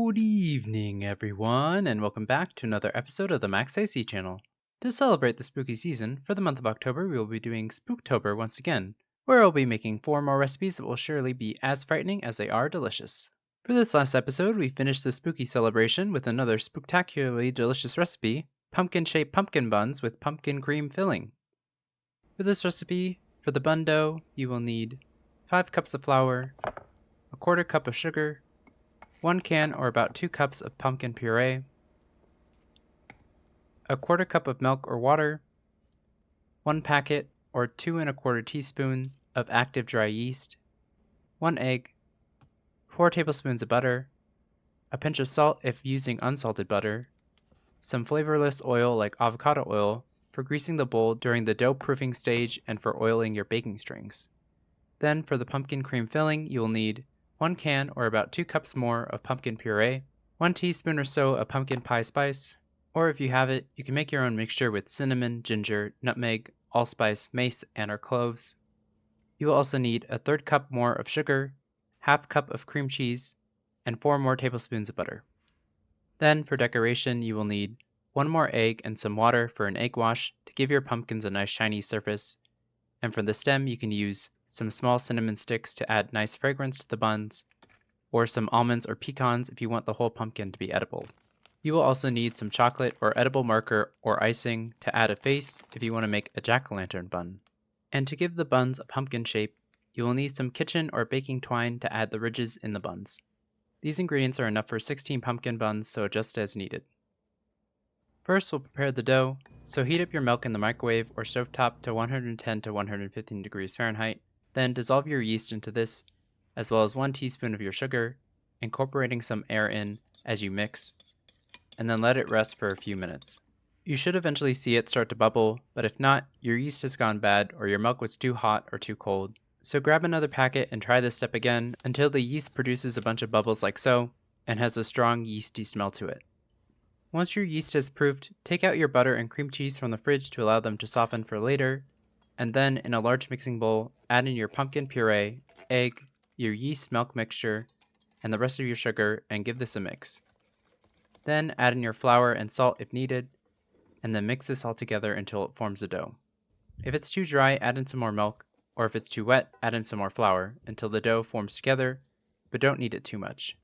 Good evening, everyone, and welcome back to another episode of the Max AC channel. To celebrate the spooky season, for the month of October, we will be doing Spooktober once again, where I'll be making 4 more recipes that will surely be as frightening as they are delicious. For this last episode, we finished the spooky celebration with another spooktacularly delicious recipe, pumpkin-shaped pumpkin buns with pumpkin cream filling. For this recipe, for the bun dough, you will need 5 cups of flour, a quarter cup of sugar, 1 can or about 2 cups of pumpkin puree, a quarter cup of milk or water, 1 packet or 2 1/4 teaspoon of active dry yeast, 1 egg, 4 tablespoons of butter, a pinch of salt if using unsalted butter, some flavorless oil like avocado oil for greasing the bowl during the dough proofing stage and for oiling your baking strings. Then for the pumpkin cream filling, you will need 1 can or about 2 cups more of pumpkin puree, 1 teaspoon or so of pumpkin pie spice, or if you have it, you can make your own mixture with cinnamon, ginger, nutmeg, allspice, mace, and or cloves. You will also need a 1/3 cup more of sugar, half cup of cream cheese, and 4 more tablespoons of butter. Then for decoration, you will need 1 more egg and some water for an egg wash to give your pumpkins a nice shiny surface. And for the stem, you can use some small cinnamon sticks to add nice fragrance to the buns, or some almonds or pecans if you want the whole pumpkin to be edible. You will also need some chocolate or edible marker or icing to add a face if you want to make a jack-o'-lantern bun. And to give the buns a pumpkin shape, you will need some kitchen or baking twine to add the ridges in the buns. These ingredients are enough for 16 pumpkin buns, so adjust as needed. First, we'll prepare the dough, so heat up your milk in the microwave or stovetop to 110 to 115 degrees Fahrenheit, then dissolve your yeast into this, as well as 1 teaspoon of your sugar, incorporating some air in as you mix, and then let it rest for a few minutes. You should eventually see it start to bubble, but if not, your yeast has gone bad or your milk was too hot or too cold. So grab another packet and try this step again until the yeast produces a bunch of bubbles like so, and has a strong yeasty smell to it. Once your yeast has proofed, take out your butter and cream cheese from the fridge to allow them to soften for later, and then in a large mixing bowl, add in your pumpkin puree, egg, your yeast milk mixture, and the rest of your sugar, and give this a mix. Then add in your flour and salt if needed, and then mix this all together until it forms a dough. If it's too dry, add in some more milk, or if it's too wet, add in some more flour until the dough forms together, but don't knead it too much.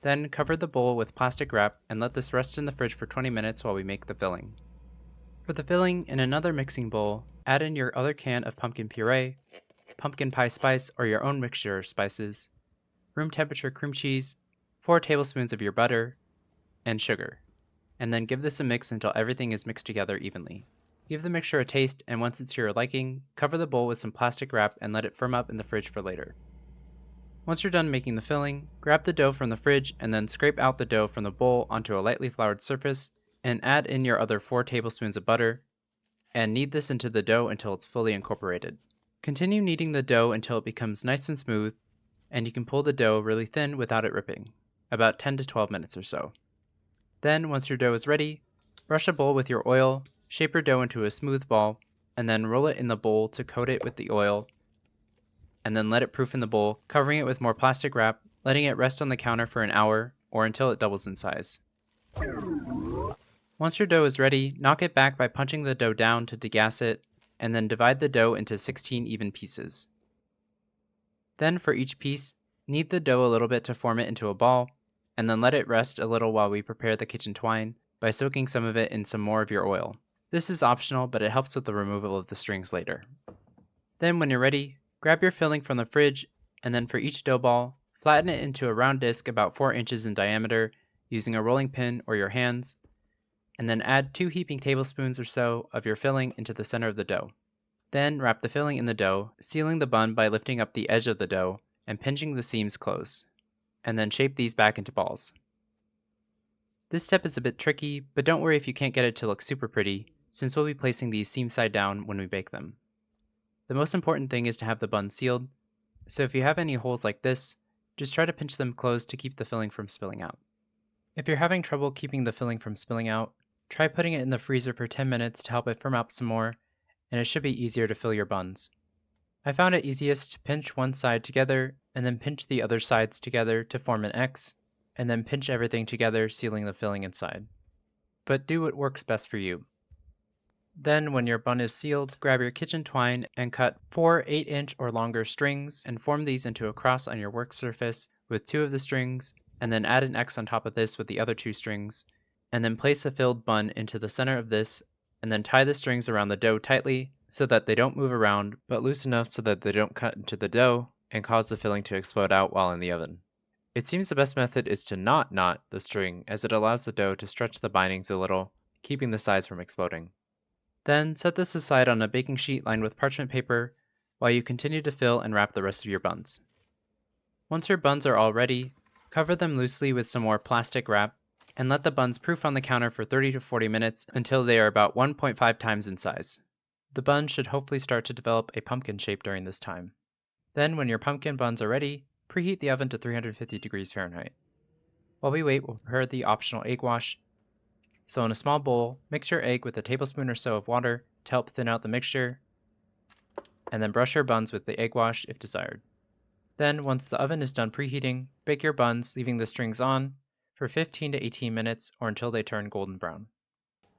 Then cover the bowl with plastic wrap and let this rest in the fridge for 20 minutes while we make the filling. For the filling, in another mixing bowl, add in your other can of pumpkin puree, pumpkin pie spice or your own mixture of spices, room temperature cream cheese, 4 tablespoons of your butter, and sugar, and then give this a mix until everything is mixed together evenly. Give the mixture a taste, and once it's to your liking, cover the bowl with some plastic wrap and let it firm up in the fridge for later. Once you're done making the filling, grab the dough from the fridge and then scrape out the dough from the bowl onto a lightly floured surface and add in your other 4 tablespoons of butter and knead this into the dough until it's fully incorporated. Continue kneading the dough until it becomes nice and smooth, and you can pull the dough really thin without it ripping, about 10 to 12 minutes or so. Then, once your dough is ready, brush a bowl with your oil, shape your dough into a smooth ball, and then roll it in the bowl to coat it with the oil, and then let it proof in the bowl, covering it with more plastic wrap, letting it rest on the counter for an hour or until it doubles in size. Once your dough is ready, knock it back by punching the dough down to degas it, and then divide the dough into 16 even pieces. Then for each piece, knead the dough a little bit to form it into a ball, and then let it rest a little while we prepare the kitchen twine by soaking some of it in some more of your oil. This is optional, but it helps with the removal of the strings later. Then when you're ready, grab your filling from the fridge, and then for each dough ball, flatten it into a round disc about 4 inches in diameter using a rolling pin or your hands, and then add 2 heaping tablespoons or so of your filling into the center of the dough. Then wrap the filling in the dough, sealing the bun by lifting up the edge of the dough and pinching the seams close, and then shape these back into balls. This step is a bit tricky, but don't worry if you can't get it to look super pretty, since we'll be placing these seam side down when we bake them. The most important thing is to have the bun sealed, so if you have any holes like this, just try to pinch them closed to keep the filling from spilling out. If you're having trouble keeping the filling from spilling out, try putting it in the freezer for 10 minutes to help it firm up some more, and it should be easier to fill your buns. I found it easiest to pinch one side together and then pinch the other sides together to form an X, and then pinch everything together, sealing the filling inside. But do what works best for you. Then, when your bun is sealed, grab your kitchen twine and cut 4 8-inch or longer strings and form these into a cross on your work surface with 2 of the strings, and then add an X on top of this with the other 2 strings, and then place a filled bun into the center of this, and then tie the strings around the dough tightly so that they don't move around, but loose enough so that they don't cut into the dough and cause the filling to explode out while in the oven. It seems the best method is to not knot the string, as it allows the dough to stretch the bindings a little, keeping the sides from exploding. Then set this aside on a baking sheet lined with parchment paper while you continue to fill and wrap the rest of your buns. Once your buns are all ready, cover them loosely with some more plastic wrap and let the buns proof on the counter for 30 to 40 minutes until they are about 1.5 times in size. The buns should hopefully start to develop a pumpkin shape during this time. Then, when your pumpkin buns are ready, preheat the oven to 350 degrees Fahrenheit. While we wait, we'll prepare the optional egg wash. So in a small bowl, mix your egg with a tablespoon or so of water to help thin out the mixture, and then brush your buns with the egg wash if desired. Then, once the oven is done preheating, bake your buns, leaving the strings on, for 15 to 18 minutes or until they turn golden brown.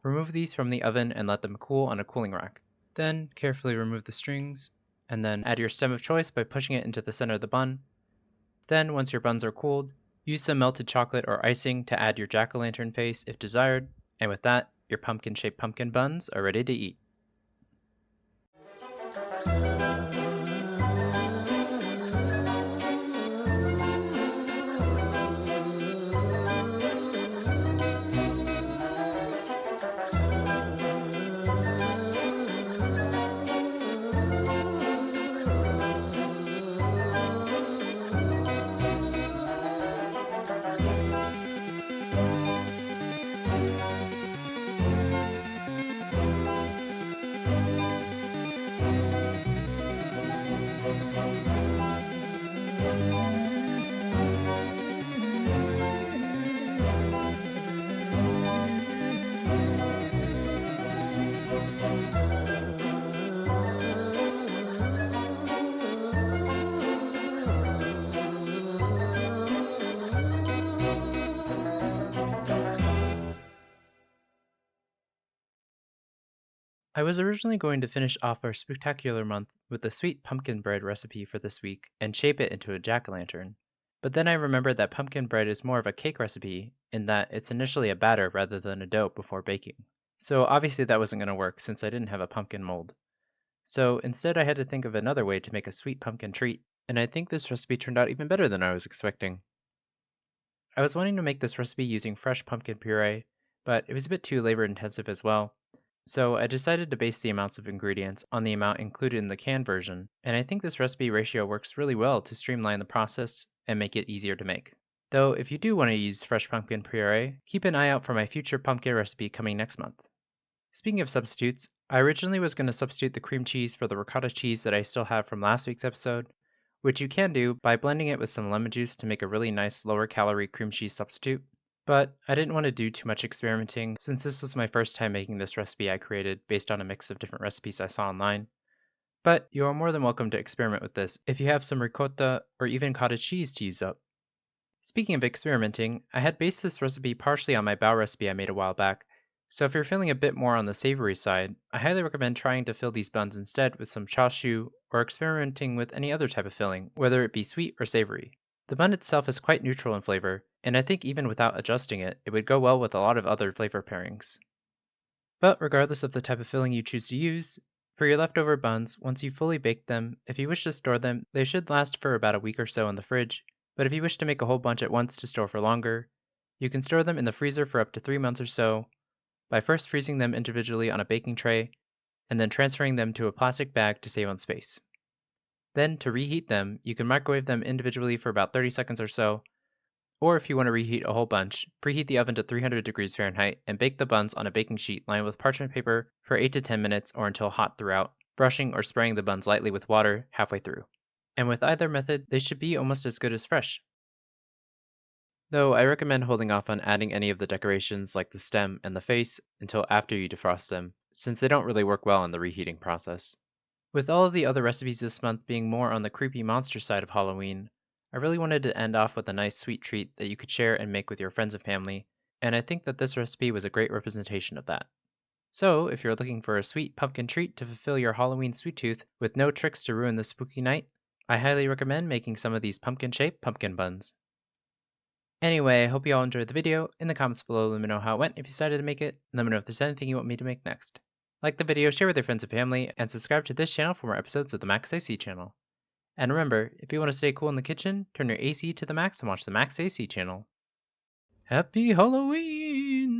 Remove these from the oven and let them cool on a cooling rack. Then, carefully remove the strings, and then add your stem of choice by pushing it into the center of the bun. Then, once your buns are cooled, use some melted chocolate or icing to add your jack-o'-lantern face if desired, and with that, your pumpkin-shaped pumpkin buns are ready to eat. I was originally going to finish off our spooktacular month with a sweet pumpkin bread recipe for this week and shape it into a jack-o'-lantern. But then I remembered that pumpkin bread is more of a cake recipe in that it's initially a batter rather than a dough before baking. So obviously that wasn't going to work since I didn't have a pumpkin mold. So instead I had to think of another way to make a sweet pumpkin treat, and I think this recipe turned out even better than I was expecting. I was wanting to make this recipe using fresh pumpkin puree, but it was a bit too labor intensive as well. So I decided to base the amounts of ingredients on the amount included in the canned version, and I think this recipe ratio works really well to streamline the process and make it easier to make. Though if you do want to use fresh pumpkin puree, keep an eye out for my future pumpkin recipe coming next month. Speaking of substitutes, I originally was going to substitute the cream cheese for the ricotta cheese that I still have from last week's episode, which you can do by blending it with some lemon juice to make a really nice lower calorie cream cheese substitute. But I didn't want to do too much experimenting since this was my first time making this recipe I created based on a mix of different recipes I saw online. But you are more than welcome to experiment with this if you have some ricotta or even cottage cheese to use up. Speaking of experimenting, I had based this recipe partially on my bao recipe I made a while back, so if you're feeling a bit more on the savory side, I highly recommend trying to fill these buns instead with some chashu or experimenting with any other type of filling, whether it be sweet or savory. The bun itself is quite neutral in flavor, and I think even without adjusting it, it would go well with a lot of other flavor pairings. But regardless of the type of filling you choose to use, for your leftover buns, once you've fully baked them, if you wish to store them, they should last for about a week or so in the fridge, but if you wish to make a whole bunch at once to store for longer, you can store them in the freezer for up to 3 months or so by first freezing them individually on a baking tray and then transferring them to a plastic bag to save on space. Then, to reheat them, you can microwave them individually for about 30 seconds or so, or if you want to reheat a whole bunch, preheat the oven to 300 degrees Fahrenheit and bake the buns on a baking sheet lined with parchment paper for 8 to 10 minutes or until hot throughout, brushing or spraying the buns lightly with water halfway through. And with either method, they should be almost as good as fresh. Though I recommend holding off on adding any of the decorations like the stem and the face until after you defrost them, since they don't really work well in the reheating process. With all of the other recipes this month being more on the creepy monster side of Halloween, I I really wanted to end off with a nice sweet treat that you could share and make with your friends and family, and I think that this recipe was a great representation of that. So, if you're looking for a sweet pumpkin treat to fulfill your Halloween sweet tooth with no tricks to ruin the spooky night, I highly recommend making some of these pumpkin-shaped pumpkin buns. Anyway, I hope you all enjoyed the video. In the comments below, let me know how it went if you decided to make it, and let me know if there's anything you want me to make next. Like the video, share with your friends and family, and subscribe to this channel for more episodes of the Max AC channel. And remember, if you want to stay cool in the kitchen, turn your AC to the max and watch the Max AC channel. Happy Halloween!